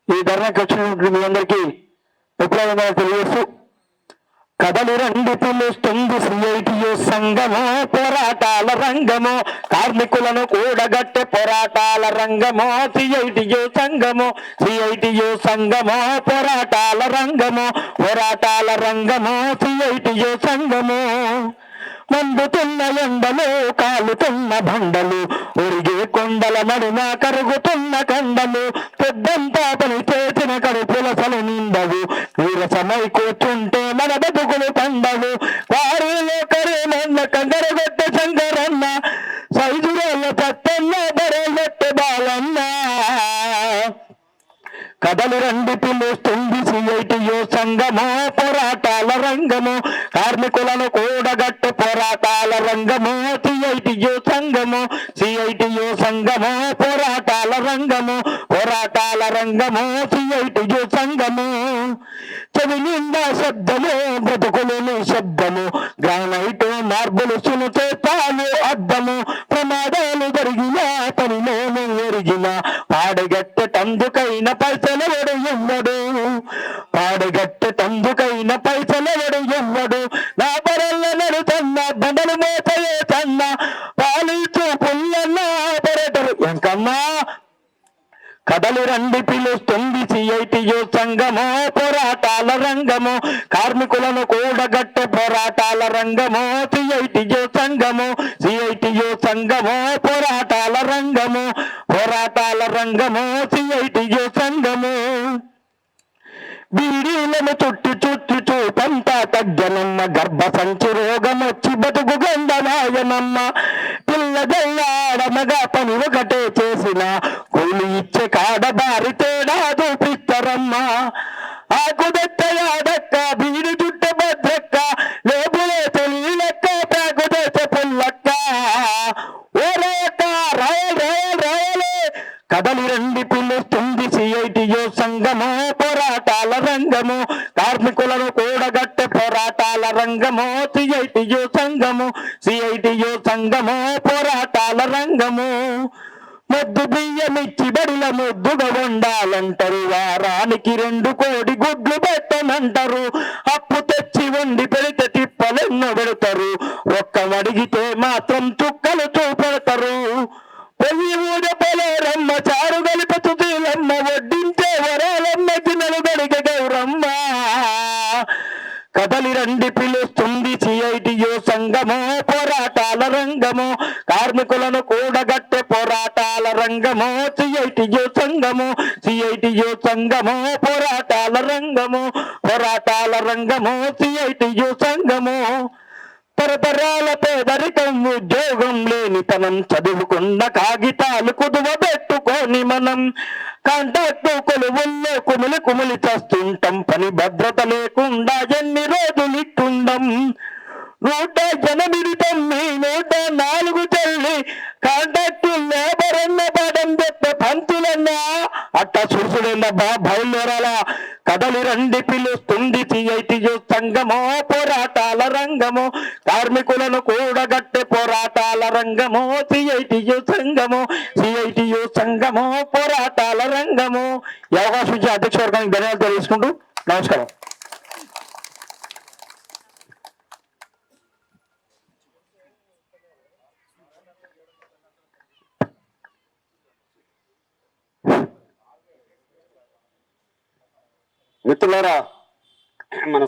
ఈ ధర్నాకి వచ్చినటువంటి మీ అందరికీ విప్లవంగా తెలియజేస్తూ కథలు రండి పిలుస్తుంది సిఐటియు సంఘము పోరాటాల రంగము కార్మికులను కూడగట్టే పోరాటాల రంగము సిఐటియు సంఘము పోరాటాల రంగము సిఐటియు సంఘము మండుతున్న ఎండలు కాలుతున్న బండలు ఒరిగే కొండల నడుమ కరుగుతున్న కండలు పెద్దంతా పని చేసిన కడుపులసలు నిండవు నీరసమై కూర్చుంటే మన బతుకులు పండవు వారిలో కరేమన్న కంగరగొట్టే శంకరన్న సైజురాళ్ళ పట్టన్న బరగొట్టే బాలన్న కథలు రండి పిలుస్తుంది సిఐటియు సంఘము పోరాటాల రంగము కార్మికులను కూడగట్టు పోరాటాల రంగము సిఐటియు సంఘము పోరాటాల రంగము సిఐటియు సంఘము చెవి నిండా శబ్దము బ్రతుకులు శబ్దము గ్రానైట్ మార్బులు సునుతే తాను అద్దము ప్రమాదాలు జరిగిన పనిలోను ఎరిగిన పాడగట్టేటందుకైన పైసలెవడు ఎవ్వడు నా బరల్ల నడుతన్న బండలు మోసయే తన్న పాలించు పుల్లన్న ఆపరేటర్ ఎంకన్నా కథలు రండి పిలుస్తుంది సిఐటియు సంఘము పోరాటాల రంగము కార్మికులను కూడగట్టే పోరాటాల రంగము సిఐటియు సంఘము పోరాటాల రంగము సిఐటియు సంఘము బీడీలను చుట్టి చూపంతా తగ్గనమ్మ గర్భ సంచి రోగం వచ్చి బతుకు గంధమాయనమ్మ పిల్లగల్లాడమగా పని ఒకటే చేసిన కూలి ఇచ్చే కాడబారి తేడా చూపిస్తారమ్మా ఆకుదెత్తయాడక్క బీడి చుట్ట భద్రక్క లేపులే తెలియలక్క ప్రాకుదేశ పుల్లక్క ఓరక్క రాయలే కథలు రండి పిలుస్తుంది సిఐటియు సంఘము పోరాటాల రంగము కార్మికులను కూడగట్టే పోరాటాల రంగము సిఐటియు సంఘము పోరాటాల రంగము ముద్దు బియ్యమిచ్చి బడిల ముద్దుగా వండాలంటారు వారానికి 2 కోడి గుడ్లు పెట్టనంటారు అప్పు తెచ్చి వండి పెడితే తిప్పలెన్నో పెడతారు ఒక్క అడిగితే మాత్రం చుక్కలు చూపెడతారు పొయ్యి ఊడ పొలేరమ్మ చారు గలిపతులమ్మ వడ్డించే వరాలమ్మ గిన్నెలు గడిగ గౌరమ్మ కథలి రండి పిలుస్తుంది సిఐటియు సంఘము పోరాటాల రంగము కార్మికులను కూడగట్టే పోరాటాల రంగము సిఐటియు సంఘము పోరాటాల రంగము సిఐటియు సంఘము తరతరాల పేదరికం ఉద్యోగం లేనితనం చదువుకున్న కాగితాలు కుదువ పెట్టుకొని మనం కాంట్రాక్టు కొలువుల్లో కుమిలి చేస్తుంటాం పని భద్రత లేకుండా ఎన్ని రోజులు ఇట్టుండం 108 చెల్లి కాంట్రాక్టు లేబర్ అన్న పాఠం చెప్పే పంతులన్నా అట్ట చూసుడేందబ్బా బయలుదేరాలా కథలు రండి పిలుస్తుంది సిఐటియు సంఘము పోరాటాల రంగము కార్మికులను కూడగట్టే పోరాటాల రంగము సిఐటియు సంఘము పోరాటాల రంగము ఈ అవకాశం ఇచ్చే అధ్యక్ష వర్గానికి ధన్యవాదాలు తెలియజేసుకుంటూ నమస్కారం. మిత్రులారా, మన